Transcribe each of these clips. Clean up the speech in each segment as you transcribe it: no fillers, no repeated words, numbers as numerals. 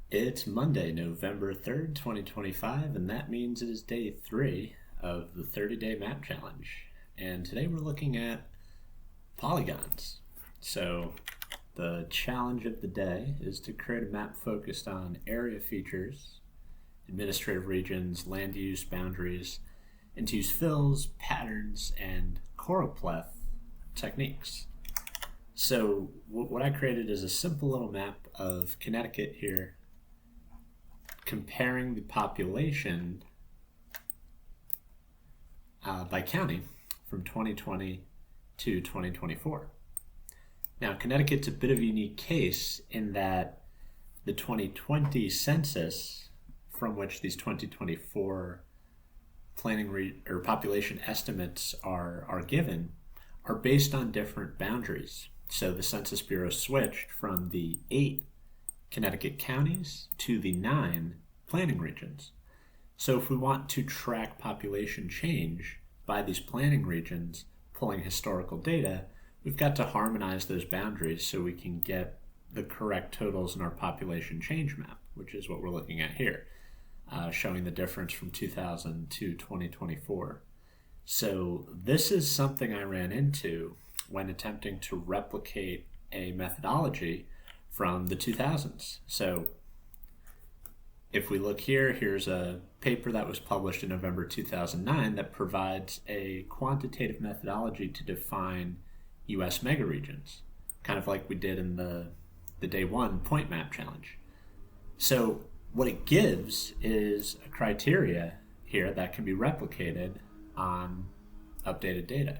It's Monday, November 3rd, 2025, and that means it is day 3 of the 30-day map challenge. And today we're looking at polygons. So the challenge of the day is to create a map focused on area features, administrative regions, land use, boundaries, and to use fills, patterns, and choropleth techniques. So what I created is a simple little map of Connecticut here, comparing the population by county from 2020 to 2024. Now, Connecticut's a bit of a unique case in that the 2020 census, from which these 2024 planning or population estimates are given, are based on different boundaries. So the Census Bureau switched from the 8 Connecticut counties to the 9 planning regions. So if we want to track population change by these planning regions, pulling historical data, we've got to harmonize those boundaries so we can get the correct totals in our population change map, which is what we're looking at here, showing the difference from 2000 to 2024. So this is something I ran into when attempting to replicate a methodology from the 2000s. So if we look here, here's a paper that was published in November 2009 that provides a quantitative methodology to define US megaregions, kind of like we did in the day 1 point map challenge. So what it gives is a criteria here that can be replicated on updated data.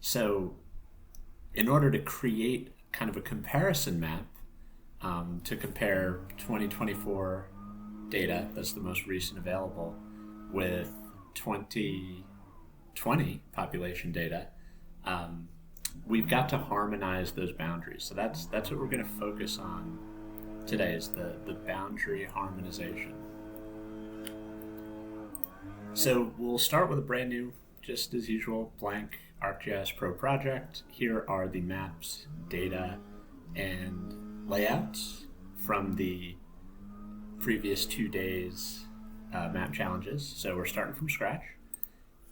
So in order to create kind of a comparison map to compare 2024 data, that's the most recent available, with 2020 population data, we've got to harmonize those boundaries. So that's what we're going to focus on today, is the boundary harmonization. So we'll start with a brand new, just as usual, blank ArcGIS Pro project. Here are the maps, data, and layouts from the previous 2 days map challenges. So we're starting from scratch,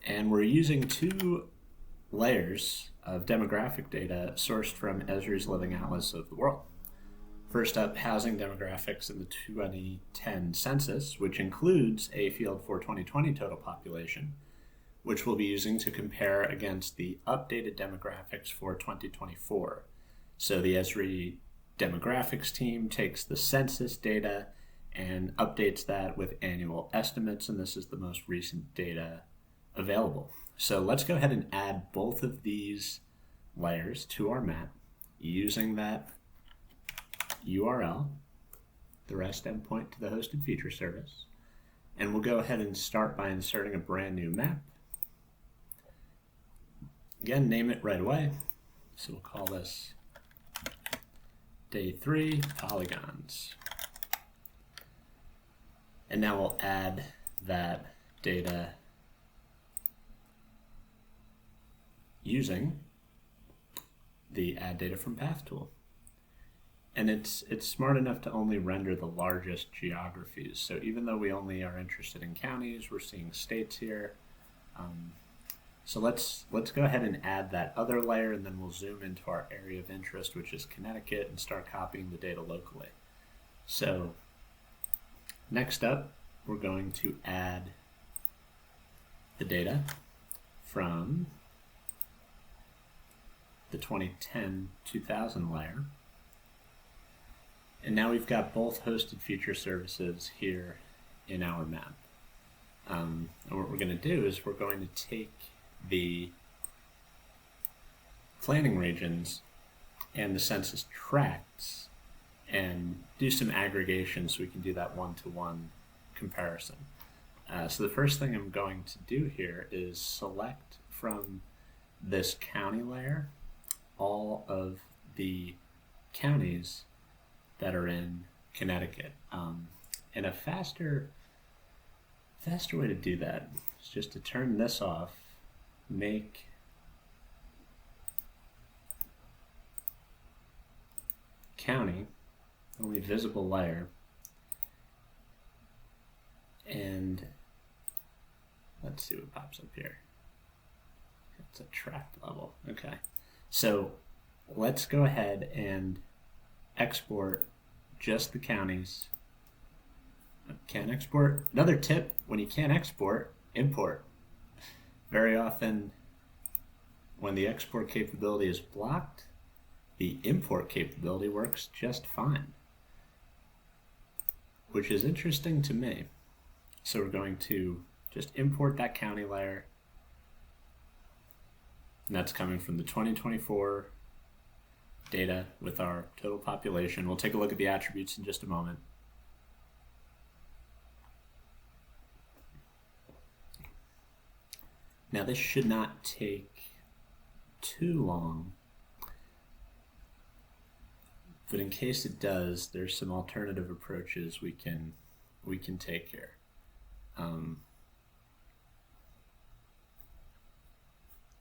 and we're using 2 layers of demographic data sourced from Esri's Living Atlas of the World. First up, housing demographics in the 2010 census, which includes a field for 2020 total population, which we'll be using to compare against the updated demographics for 2024. So the Esri demographics team takes the census data and updates that with annual estimates, and this is the most recent data available. So let's go ahead and add both of these layers to our map using that URL, the REST endpoint to the hosted feature service. And we'll go ahead and start by inserting a brand new map. Again, name it right away. So we'll call this Day 3 Polygons. And now we'll add that data using the Add Data from Path tool. And it's smart enough to only render the largest geographies. So even though we only are interested in counties, we're seeing states here. So let's go ahead and add that other layer, and then we'll zoom into our area of interest, which is Connecticut, and start copying the data locally. So next up, we're going to add the data from the 2010-2000 layer. And now we've got both hosted feature services here in our map. And what we're going to do is we're going to take the planning regions and the census tracts and do some aggregation so we can do that one-to-one comparison. So the first thing I'm going to do here is select from this county layer all of the counties that are in Connecticut. And a faster way to do that is just to turn this off, make county only visible layer And let's see what pops up here. It's a tract level. Okay. So let's go ahead and export just the counties. Can't export. Another tip, when you can't export, import. Very often when the export capability is blocked, the import capability works just fine, which is interesting to me. So we're going to just import that county layer, and that's coming from the 2024 data with our total population. We'll take a look at the attributes in just a moment. Now this should not take too long, but in case it does, there's some alternative approaches we can take here.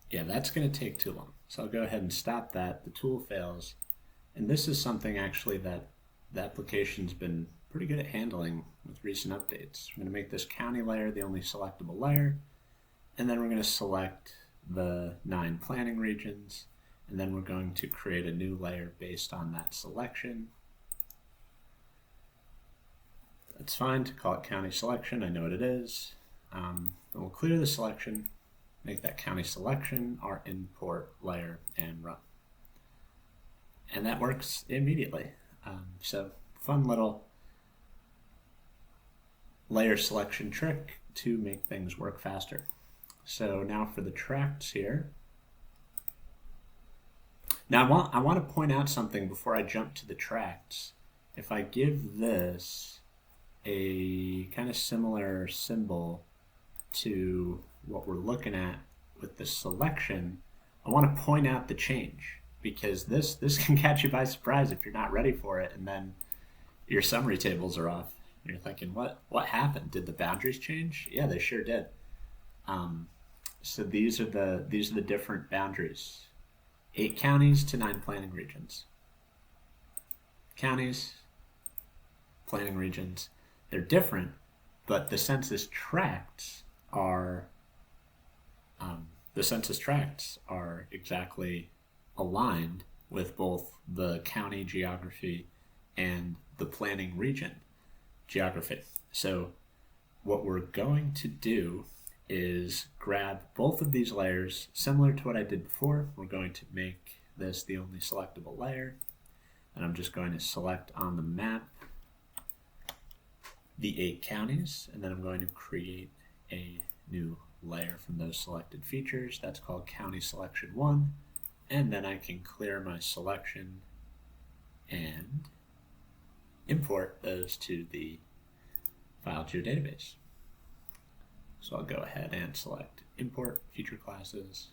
Yeah, that's going to take too long. So I'll go ahead and stop that. The tool fails. And this is something actually that the application's been pretty good at handling with recent updates. We're going to make this county layer the only selectable layer. And then we're going to select the 9 planning regions. And then we're going to create a new layer based on that selection. It's fine to call it county selection. I know what it is. Then we'll clear the selection, make that county selection our import layer, and run. And that works immediately. So fun little layer selection trick to make things work faster. So now for the tracts here. Now I want to point out something before I jump to the tracts. If I give this a kind of similar symbol to what we're looking at with the selection, I want to point out the change, because this can catch you by surprise if you're not ready for it, and then your summary tables are off. And you're thinking, what happened? Did the boundaries change? Yeah, they sure did. So these are the different boundaries. 8 counties to 9 planning regions. Counties, planning regions, they're different, but the census tracts are exactly aligned with both the county geography and the planning region geography. So what we're going to do is grab both of these layers, similar to what I did before. We're going to make this the only selectable layer, and I'm just going to select on the map the 8 counties, and then I'm going to create a new layer from those selected features. That's called County Selection 1, and then I can clear my selection and import those to the file geodatabase. So I'll go ahead and select Import Feature Classes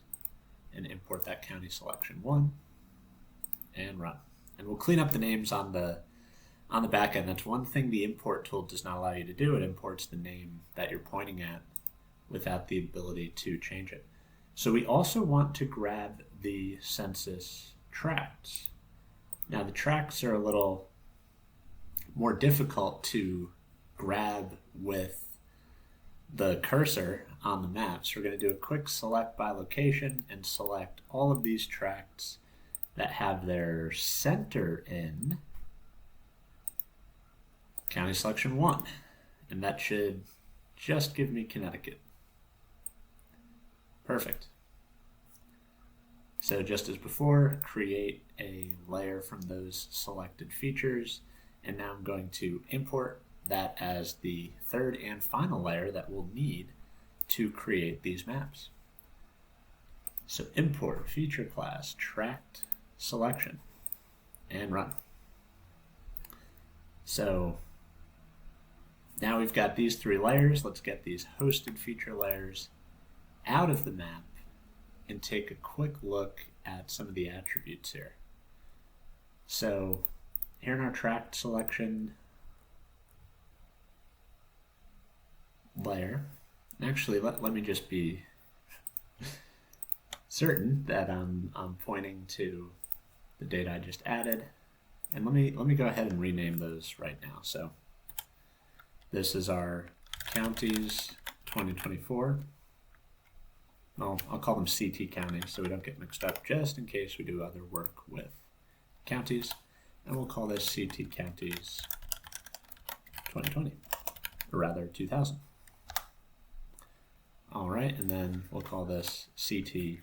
and import that County Selection 1 and run. And we'll clean up the names on the back end. That's one thing the import tool does not allow you to do. It imports the name that you're pointing at without the ability to change it. So we also want to grab the census tracts. Now the tracts are a little more difficult to grab with the cursor on the map. So we're going to do a quick select by location and select all of these tracts that have their center in County Selection 1. And that should just give me Connecticut. Perfect. So just as before, create a layer from those selected features, and now I'm going to import that as the third and final layer that we'll need to create these maps. So import feature class tract selection and run. So now we've got these 3 layers. Let's get these hosted feature layers out of the map and take a quick look at some of the attributes here. So here in our tract selection layer, actually let me just be certain that I'm pointing to the data I just added, and let me go ahead and rename those right now. So this is our counties 2024. Well, I'll call them CT counties so we don't get mixed up, just in case we do other work with counties. And we'll call this CT counties 2020, or rather 2000. All right, and then we'll call this CT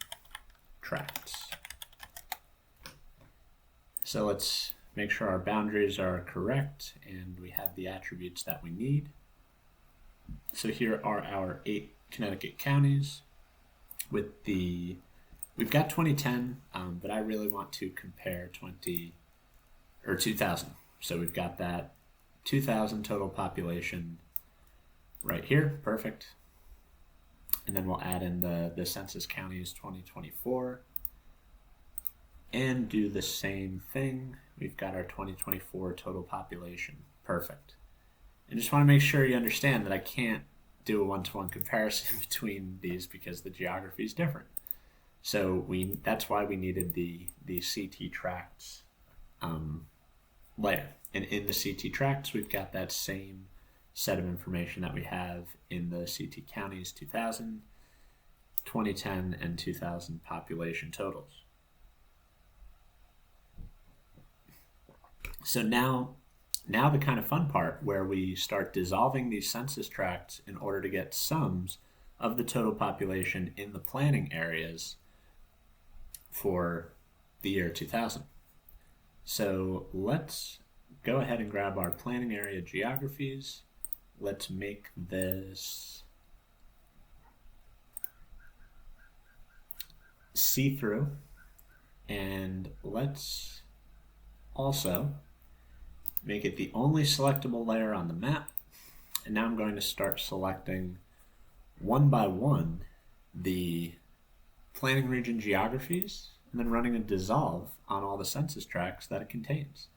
tracts. So let's make sure our boundaries are correct and we have the attributes that we need. So here are our 8 Connecticut counties with the, we've got 2010, but I really want to compare 2000. So we've got that 2000 total population right here, perfect. And then we'll add in the census counties 2024 and do the same thing. We've got our 2024 total population, perfect. And just want to make sure you understand that I can't do a one-to-one comparison between these because the geography is different. So that's why we needed the CT tracts layer. And in the CT tracts, we've got that same set of information that we have in the CT counties 2000, 2010, and 2000 population totals. So now the kind of fun part where we start dissolving these census tracts in order to get sums of the total population in the planning areas for the year 2000. So let's go ahead and grab our planning area geographies. Let's make this see-through, and let's also make it the only selectable layer on the map. And now I'm going to start selecting one by one the planning region geographies and then running a dissolve on all the census tracts that it contains.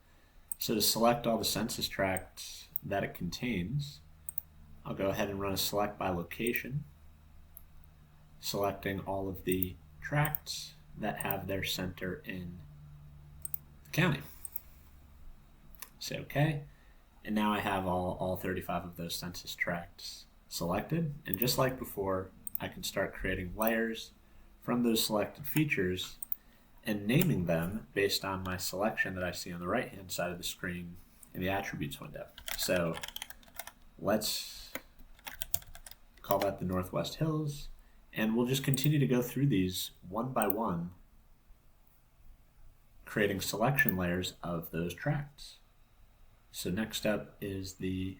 So to select all the census tracts that it contains, I'll go ahead and run a select by location, selecting all of the tracts that have their center in the county. Say OK, and now I have all 35 of those census tracts selected, and just like before, I can start creating layers from those selected features and naming them based on my selection that I see on the right hand side of the screen in the attributes window. So let's call that the Northwest Hills, and we'll just continue to go through these one by one, creating selection layers of those tracts. So next up is the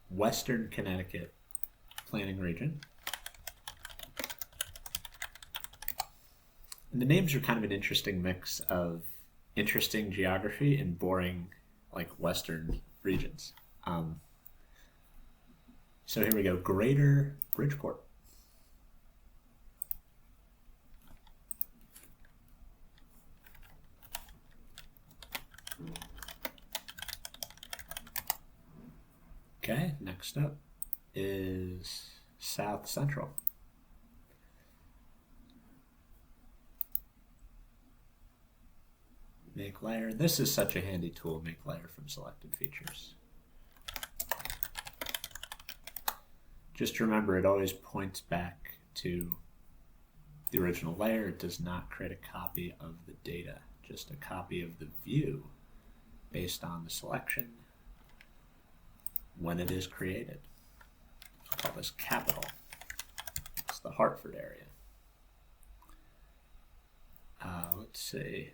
Western Connecticut planning region. And the names are kind of an interesting mix of interesting geography and boring, like, Western regions. So here we go, Greater Bridgeport. Okay, next up is South Central. Make layer. This is such a handy tool, make layer from selected features. Just remember, it always points back to the original layer. It does not create a copy of the data, just a copy of the view based on the selection when it is created. I'll call this capital. It's the Hartford area. Let's see.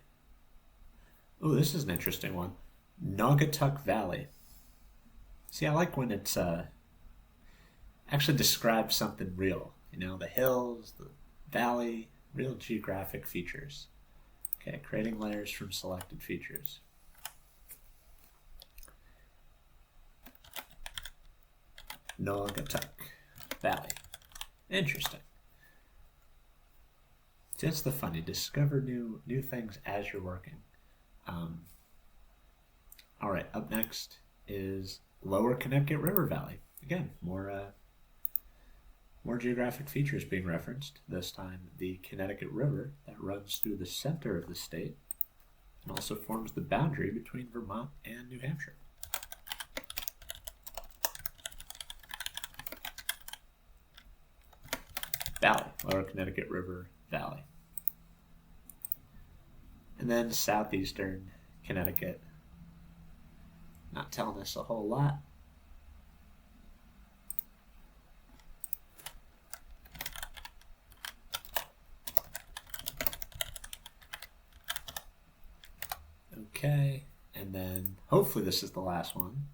Oh, this is an interesting one. Naugatuck Valley. See, I like when it's actually describes something real. You know, the hills, the valley, real geographic features. Okay, creating layers from selected features. Naugatuck Valley. Interesting. See, that's the fun. You discover new things as you're working. All right, up next is Lower Connecticut River Valley. Again, more geographic features being referenced. This time, the Connecticut River that runs through the center of the state and also forms the boundary between Vermont and New Hampshire. Valley, Lower Connecticut River Valley. And then southeastern Connecticut. Not telling us a whole lot. Okay, and then hopefully this is the last one.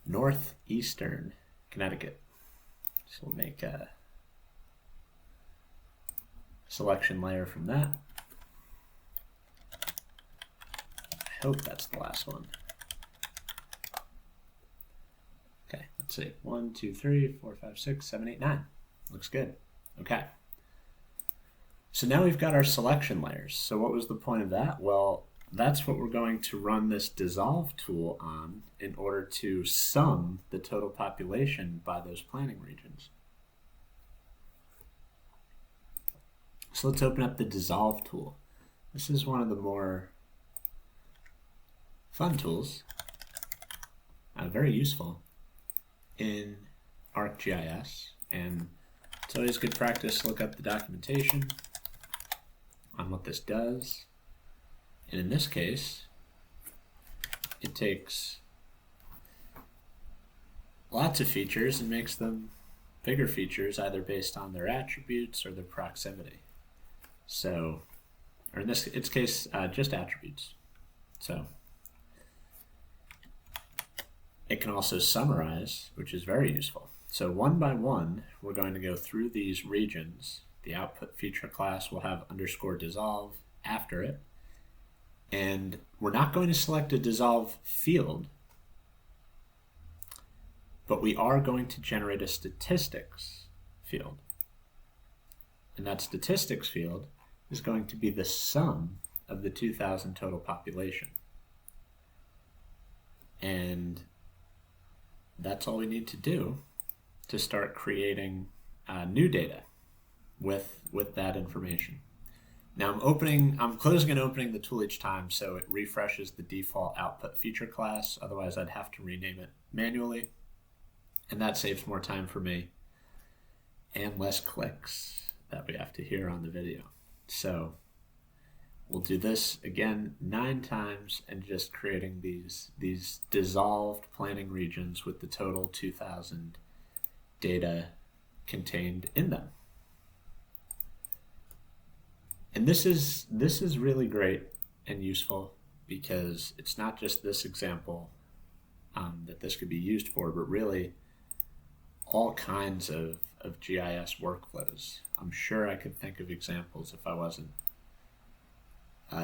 Northeastern Connecticut. So we'll make a selection layer from that. I hope that's the last one. Okay, let's see. 1, 2, 3, 4, 5, 6, 7, 8, 9. Looks good. Okay. So now we've got our selection layers. So what was the point of that? Well, that's what we're going to run this dissolve tool on in order to sum the total population by those planning regions. So let's open up the dissolve tool. This is one of the more fun tools, very useful in ArcGIS, and it's always good practice to look up the documentation on what this does. And in this case, it takes lots of features and makes them bigger features, either based on their attributes or their proximity. So, or in this case, just attributes. So it can also summarize, which is very useful. So one by one, we're going to go through these regions. The output feature class will have _dissolve after it. And we're not going to select a dissolve field, but we are going to generate a statistics field. And that statistics field is going to be the sum of the 2,000 total population. And that's all we need to do to start creating new data with that information. Now I'm closing and opening the tool each time, so it refreshes the default output feature class. Otherwise, I'd have to rename it manually, and that saves more time for me and less clicks that we have to hear on the video. So we'll do this again 9 times and just creating these dissolved planning regions with the total 2,000 data contained in them. And this is really great and useful because it's not just this example that this could be used for, but really all kinds of GIS workflows. I'm sure I could think of examples if I wasn't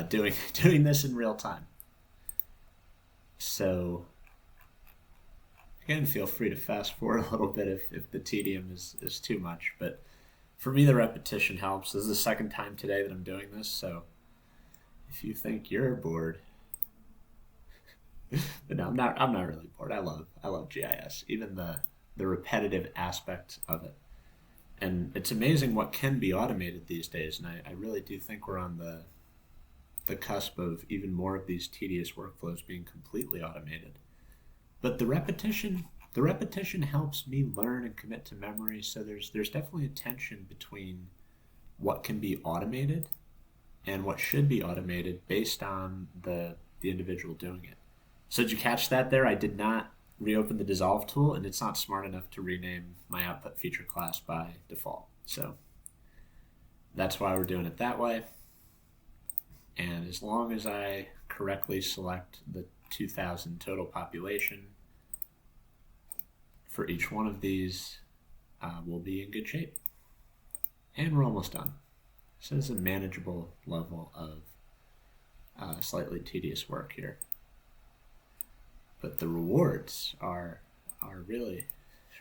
doing this in real time. So again, feel free to fast forward a little bit if the tedium is too much, but for me, the repetition helps. This is the second time today that I'm doing this, so if you think you're bored, but no, I'm not really bored. I love GIS, even the repetitive aspect of it. And it's amazing what can be automated these days, and I really do think we're on the cusp of even more of these tedious workflows being completely automated. But the repetition helps me learn and commit to memory, so there's definitely a tension between what can be automated and what should be automated based on the individual doing it. So did you catch that there? I did not reopen the dissolve tool, and it's not smart enough to rename my output feature class by default. So that's why we're doing it that way. And as long as I correctly select the 2,000 total population for each one of these, we'll be in good shape. And we're almost done. So this is a manageable level of slightly tedious work here. But the rewards are really,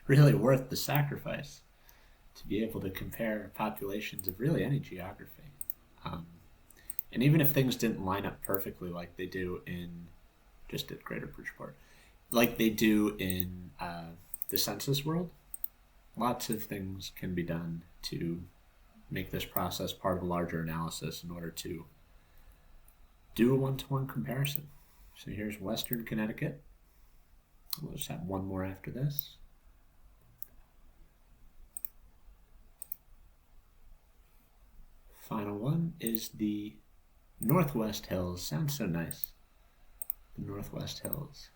really worth the sacrifice to be able to compare populations of really any geography. And even if things didn't line up perfectly like they do in, just at Greater Bridgeport, like they do in the census world, lots of things can be done to make this process part of a larger analysis in order to do a one-to-one comparison. So here's Western Connecticut. We'll just have one more after this. final one is the Northwest Hills. Sounds so nice. The Northwest Hills.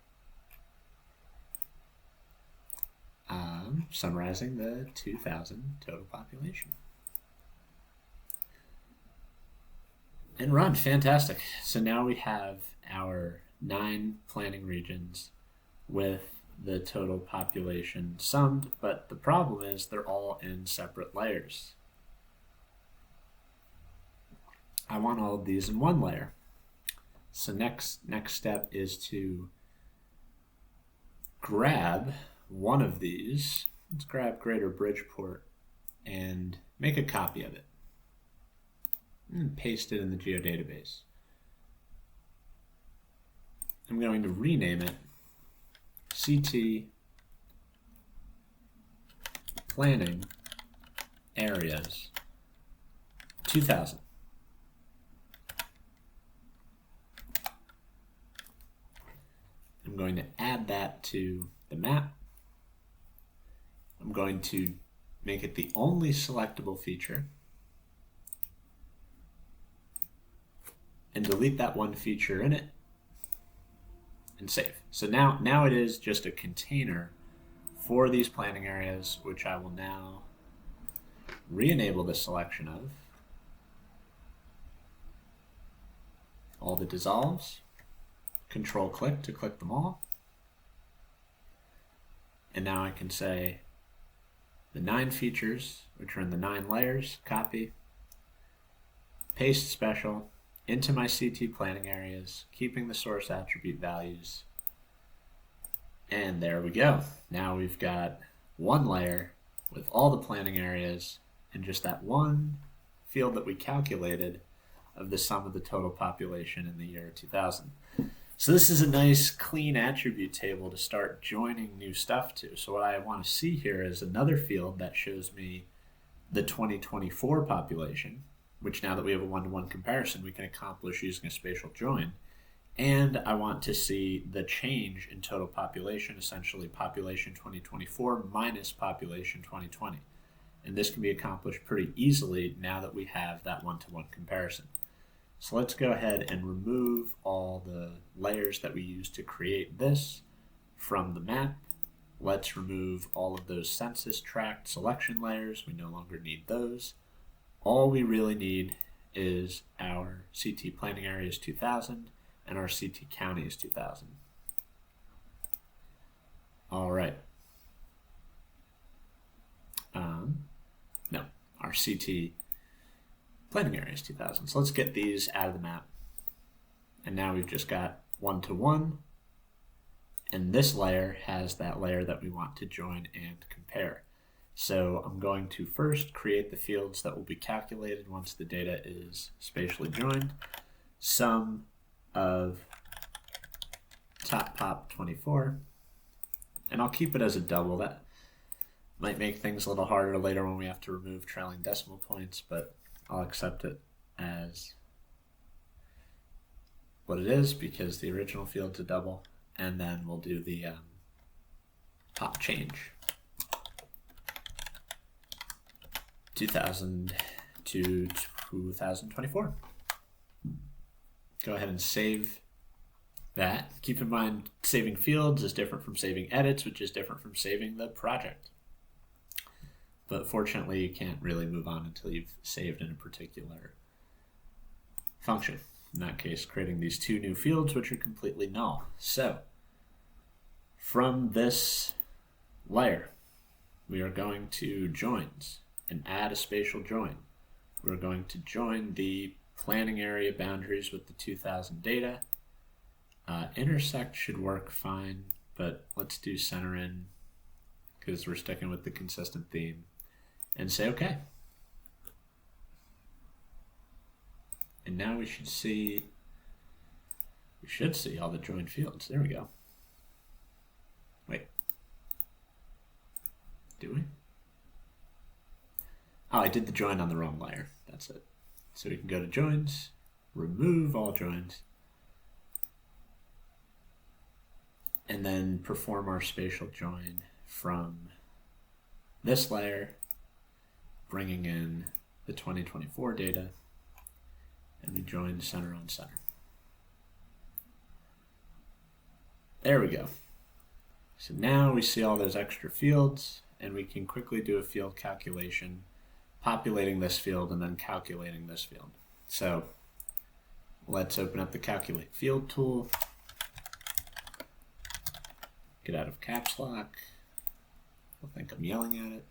Summarizing the 2,000 total population. And run, fantastic. So now we have our 9 planning regions with the total population summed, but the problem is they're all in separate layers. I want all of these in one layer. So next step is to grab one of these. Let's grab Greater Bridgeport and make a copy of it and paste it in the geodatabase. I'm going to rename it CT Planning Areas 2000. I'm going to add that to the map. I'm going to make it the only selectable feature and delete that one feature in it and save. So now it is just a container for these planning areas, which I will now re-enable the selection of all the dissolves, control click to click them all. And now I can say the 9 features, which are in the 9 layers, copy, paste special into my CT planning areas, keeping the source attribute values. And there we go. Now we've got one layer with all the planning areas and just that one field that we calculated of the sum of the total population in the year 2000. So this is a nice clean attribute table to start joining new stuff to. So what I want to see here is another field that shows me the 2024 population, which now that we have a one-to-one comparison, we can accomplish using a spatial join. And I want to see the change in total population, essentially population 2024 minus population 2020. And this can be accomplished pretty easily now that we have that one-to-one comparison. So let's go ahead and remove all the layers that we used to create this from the map. Let's remove all of those census tract selection layers. We no longer need those. All we really need is our CT planning areas 2000 and our CT counties 2000. All right. No, our CT planning areas 2000. So let's get these out of the map. And now we've just got one-to-one. And this layer has that layer that we want to join and compare. So I'm going to first create the fields that will be calculated once the data is spatially joined. Sum of top pop 24. And I'll keep it as a double. That might make things a little harder later when we have to remove trailing decimal points, but I'll accept it as what it is because the original field's a double. And then we'll do the pop change. 2000 to 2024. Go ahead and save that. Keep in mind, saving fields is different from saving edits, which is different from saving the project. But fortunately, you can't really move on until you've saved in a particular function. In that case, creating these 2 new fields, which are completely null. So, from this layer, we are going to joins and add a spatial join. We're going to join the planning area boundaries with the 2000 data. Intersect should work fine, but let's do center in because we're sticking with the consistent theme and say okay. And now we should see all the joined fields. There we go. Wait. Do we? Oh, I did the join on the wrong layer. That's it. So we can go to joins, remove all joins, and then perform our spatial join from this layer, bringing in the 2024 data and we join center on center. There we go. So now we see all those extra fields, and we can quickly do a field calculation, populating this field and then calculating this field. So let's open up the Calculate Field tool, get out of caps lock. I think I'm yelling at it.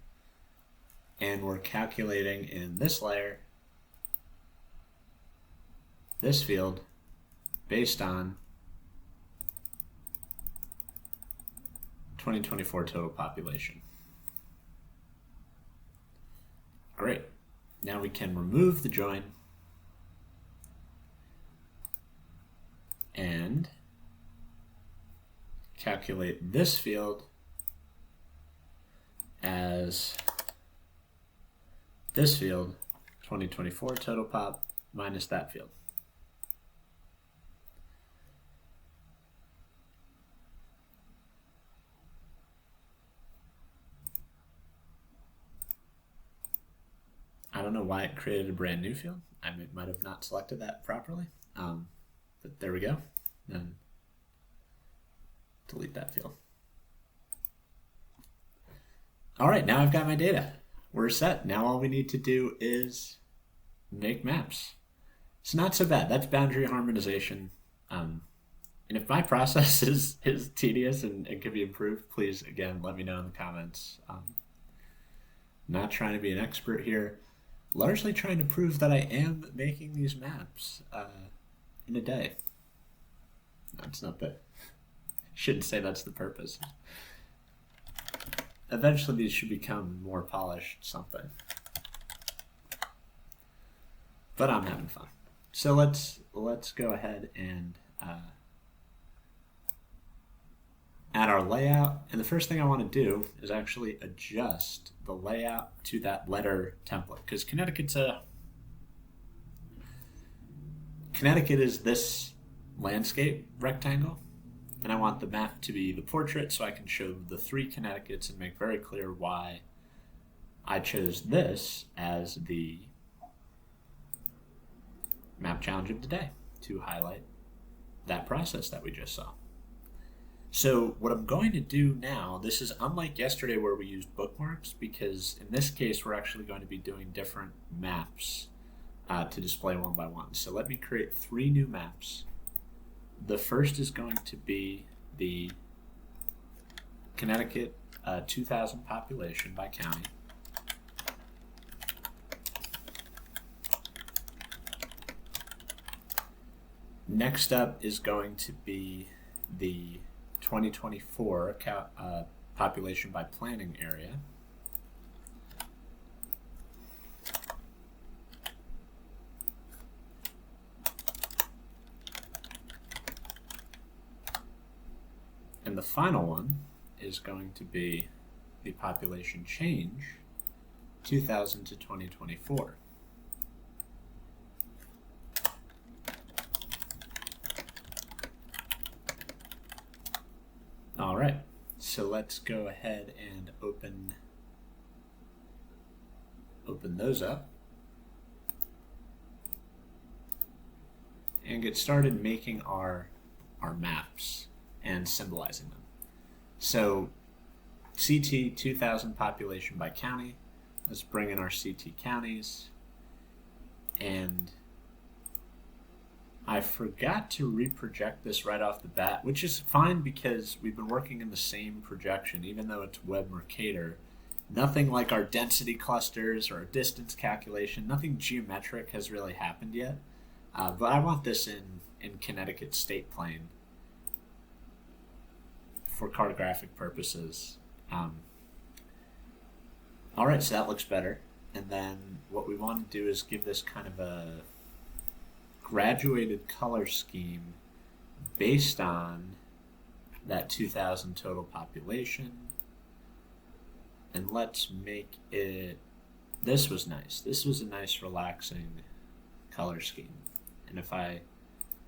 And we're calculating in this layer this field based on 2024 total population. Great. Now we can remove the join and calculate this field as this field, 2024 total pop minus that field. I don't know why it created a brand new field. I might have not selected that properly, but there we go. Then delete that field. All right, now I've got my data. We're set. Now all we need to do is make maps. It's not so bad. That's boundary harmonization. And if my process is tedious and it can be improved, please, again, let me know in the comments. Not trying to be an expert here. Largely trying to prove that I am making these maps in a day. That's not the... Shouldn't say that's the purpose. Eventually these should become more polished something. But I'm having fun. So let's go ahead and add our layout. And the first thing I want to do is actually adjust the layout to that letter template, because Connecticut is this landscape rectangle, and I want the map to be the portrait so I can show the 3 Connecticut's and make very clear why I chose this as the map challenge of the day, to highlight that process that we just saw. So what I'm going to do now, this is unlike yesterday where we used bookmarks, because in this case we're actually going to be doing different maps to display one by one. So let me create 3 new maps. The first is going to be the Connecticut 2000 population by county. Next up is going to be the 2024 population by planning area. And the final one is going to be the population change 2000 to 2024. All right, so let's go ahead and open those up and get started making our maps and symbolizing them. So CT 2000 population by county. Let's bring in our CT counties, and I forgot to reproject this right off the bat, which is fine because we've been working in the same projection, even though it's Web Mercator. Nothing like our density clusters or our distance calculation, nothing geometric has really happened yet. But I want this in Connecticut state plane for cartographic purposes. All right, so that looks better. And then what we want to do is give this kind of a graduated color scheme based on that 2000 total population. And let's make it, this was nice. This was a nice relaxing color scheme. And if I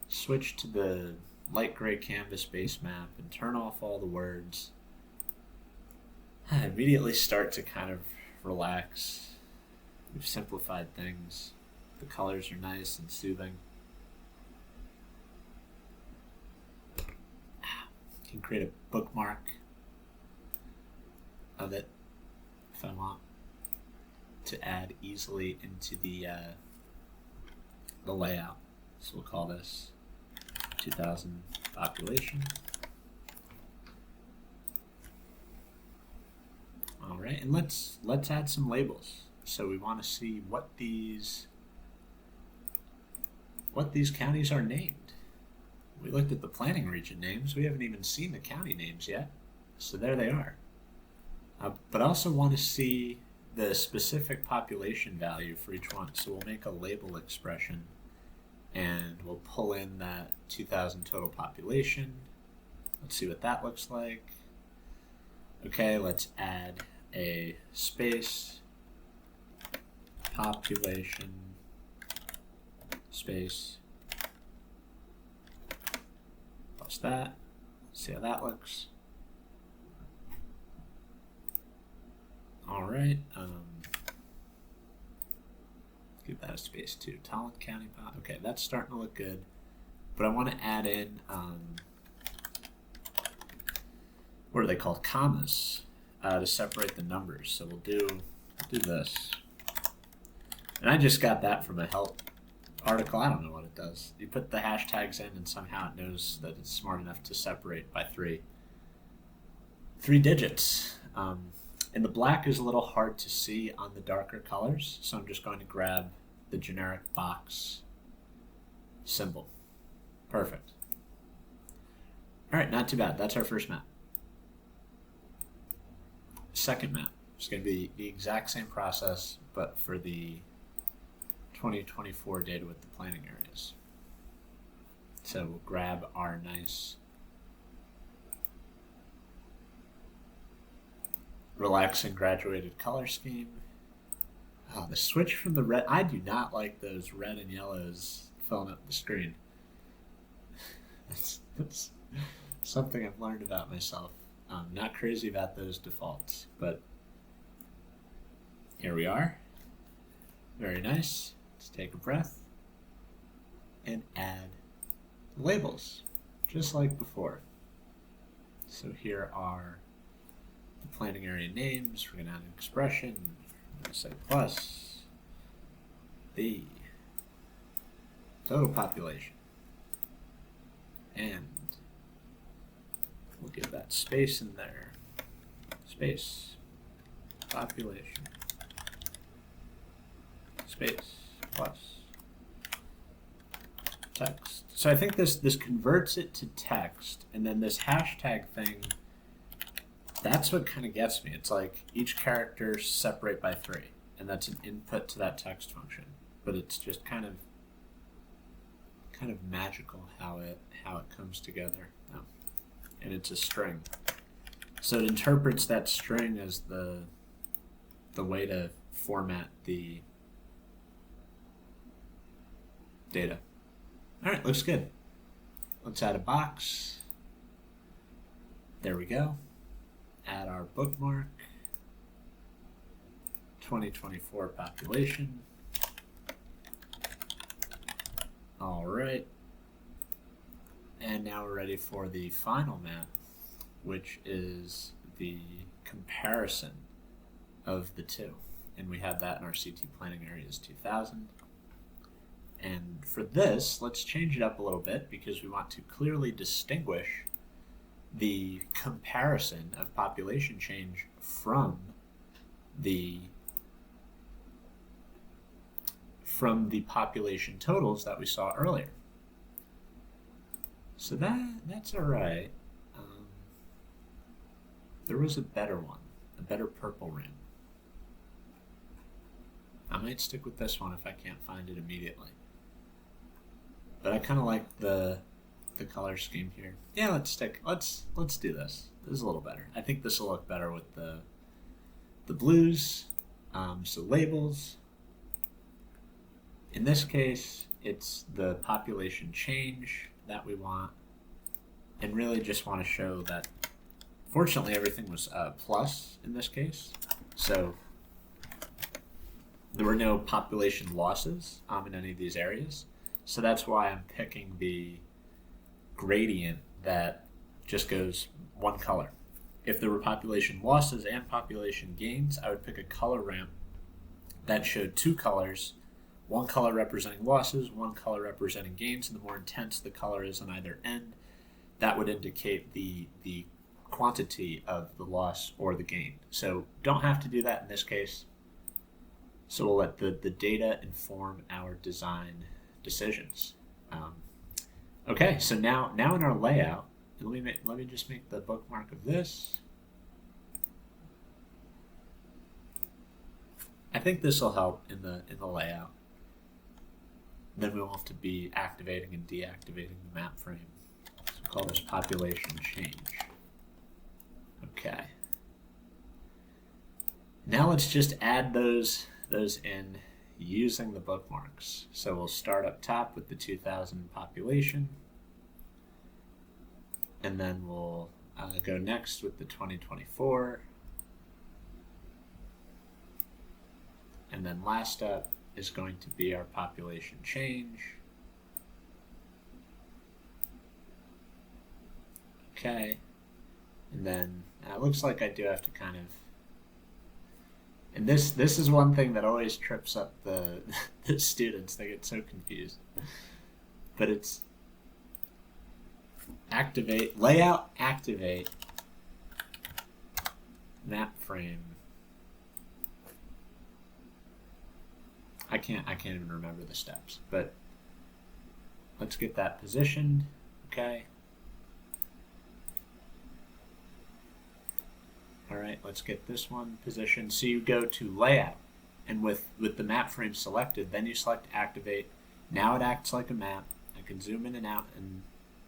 switch to the light gray canvas base map and turn off all the words, I immediately start to kind of relax. We've simplified things. The colors are nice and soothing. You can create a bookmark of it if I want to add easily into the layout. So we'll call this 2000 population. All right, and let's add some labels. So we want to see what these counties are named. We looked at the planning region names. We haven't even seen the county names yet. So there they are. But I also want to see the specific population value for each one. So we'll make a label expression and we'll pull in that 2000 total population. Let's see what that looks like. Okay, let's add a space population space plus that. Let's see how that looks. All right. Give that a space too. Talent County. Okay, that's starting to look good. But I want to add in what are they called? Commas to separate the numbers. So we'll do this. And I just got that from a help article. I don't know what it does. You put the hashtags in and somehow it knows that it's smart enough to separate by three digits. And the black is a little hard to see on the darker colors, so I'm just going to grab the generic box symbol. Perfect. All right, not too bad. That's our first map. Second map is going to be the exact same process, but for the 2024 data with the planning areas. So we'll grab our nice relaxing graduated color scheme. Oh, the switch from the red. I do not like those red and yellows filling up the screen. That's something I've learned about myself. I'm not crazy about those defaults, but here we are. Very nice. Let's take a breath and add labels, just like before. So here are the planning area names. We're going to add an expression. We're going to say plus the total population. And we'll give that space in there. Space population. Space plus text. So I think this converts it to text, and then this hashtag thing, that's what kind of gets me. It's like each character separate by 3, and that's an input to that text function. But it's just kind of magical how it comes together. Oh. And it's a string. So it interprets that string as the way to format the data. All right, looks good. Let's add a box. There we go. Add our bookmark. 2024 population. All right. And now we're ready for the final map, which is the comparison of the two. And we have that in our CT planning areas 2000. And for this, let's change it up a little bit because we want to clearly distinguish the comparison of population change from the population totals that we saw earlier. So that's all right. There was a better one, a better purple rim. I might stick with this one if I can't find it immediately. But I kind of like the color scheme here. Yeah, let's do this. This is a little better. I think this will look better with the blues. So labels. In this case, it's the population change that we want, and really just want to show that fortunately everything was plus in this case. So there were no population losses in any of these areas. So that's why I'm picking the gradient that just goes one color. If there were population losses and population gains, I would pick a color ramp that showed two colors, one color representing losses, one color representing gains, and the more intense the color is on either end, that would indicate the quantity of the loss or the gain. So don't have to do that in this case. So we'll let the data inform our design decisions. Okay, so now in our layout, let me just make the bookmark of this. I think this will help in the layout. Then we won't have to be activating and deactivating the map frame. So we'll call this population change. Okay. Now let's just add those in using the bookmarks. So we'll start up top with the 2000 population, and then we'll go next with the 2024, and then last up is going to be our population change. Okay, and then it looks like I do have to kind of, and this is one thing that always trips up the students. They get so confused. But it's activate, layout, activate, map frame. I can't even remember the steps, but let's get that positioned. Okay. All right, let's get this one positioned. So you go to layout, and with the map frame selected, then you select activate. Now it acts like a map. I can zoom in and out and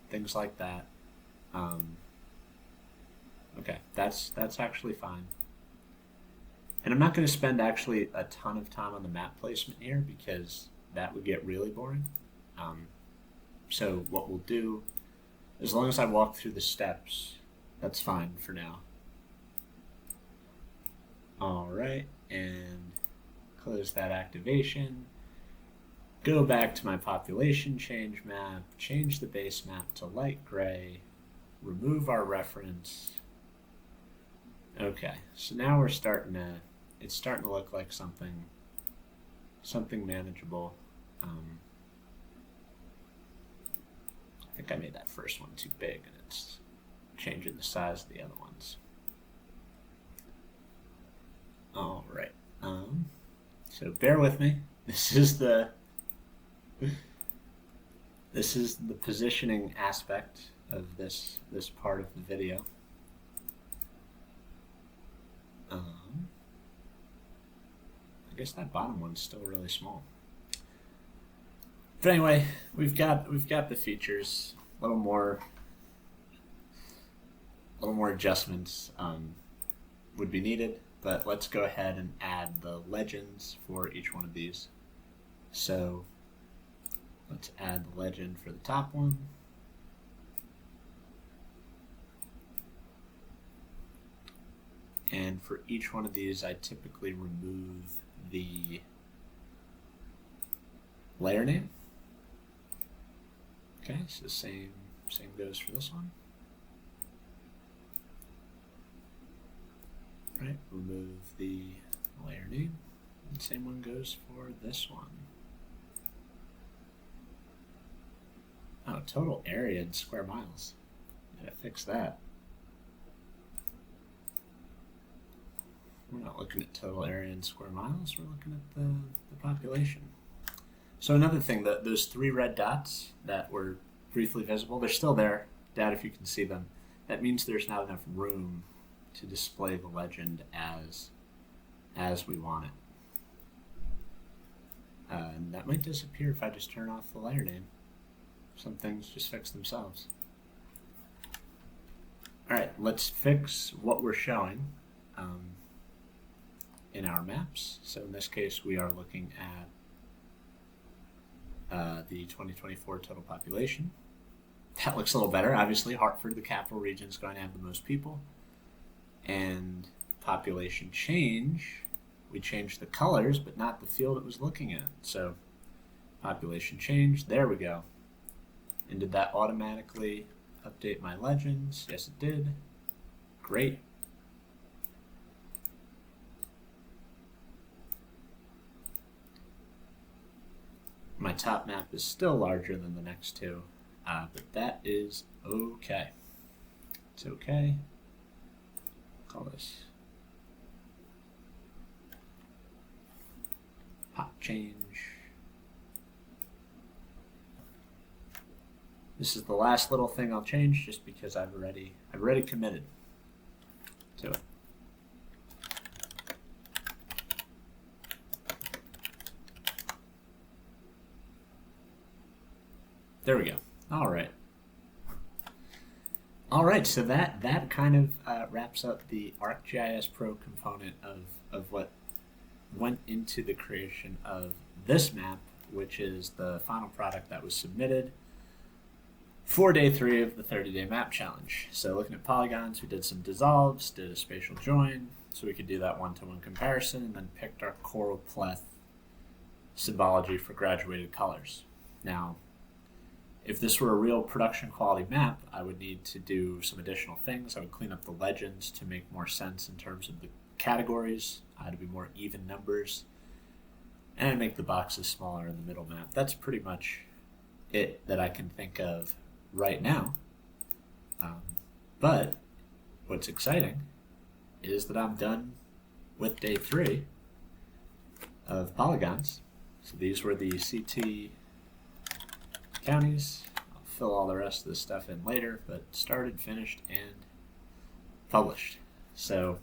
things like that. Okay, that's actually fine. And I'm not going to spend actually a ton of time on the map placement here because that would get really boring. So what we'll do, as long as I walk through the steps, that's fine for now. All right, and close that activation. Go back to my population change map, change the base map to light gray, remove our reference. Okay, so now it's starting to look like something manageable. I think I made that first one too big, and it's changing the size of the other ones. All right. So bear with me. This is the positioning aspect of this part of the video. I guess that bottom one's still really small. But anyway, we've got the features. A little more adjustments would be needed. But let's go ahead and add the legends for each one of these. So let's add the legend for the top one. And for each one of these, I typically remove the layer name. Okay, so the same goes for this one. Right, remove the layer name. And same one goes for this one. Oh, total area in square miles. Gotta fix that. We're not looking at total area in square miles, we're looking at the population. So another thing, those three red dots that were briefly visible, they're still there. Doubt if you can see them. That means there's not enough room to display the legend as we want it. And that might disappear if I just turn off the layer name. Some things just fix themselves. All right, let's fix what we're showing in our maps. So in this case, we are looking at the 2024 total population. That looks a little better. Obviously, Hartford, the capital region, is going to have the most people. And population change we changed the colors, but not the field it was looking at. So population changed, there we go. And did that automatically update my legends? Yes, it did. Great. My top map is still larger than the next two, but that is okay. It's okay. Call this pop change. This is the last little thing I'll change, just because I've already committed to it. There we go. All right. All right, so that kind of wraps up the ArcGIS Pro component of what went into the creation of this map, which is the final product that was submitted for day 3 of the 30-day map challenge. So looking at polygons, we did some dissolves, did a spatial join, so we could do that one-to-one comparison, and then picked our coral pleth symbology for graduated colors. Now, if this were a real production quality map, I would need to do some additional things. I would clean up the legends to make more sense in terms of the categories, to be more even numbers, and make the boxes smaller in the middle map. That's pretty much it that I can think of right now. But what's exciting is that I'm done with day 3 of polygons. So these were the CT counties. I'll fill all the rest of this stuff in later, but started, finished, and published. So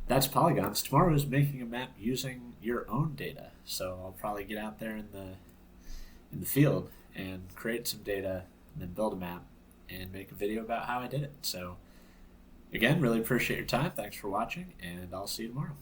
that's polygons. Tomorrow is making a map using your own data. So I'll probably get out there in the field and create some data, and then build a map and make a video about how I did it. So again, really appreciate your time. Thanks for watching, and I'll see you tomorrow.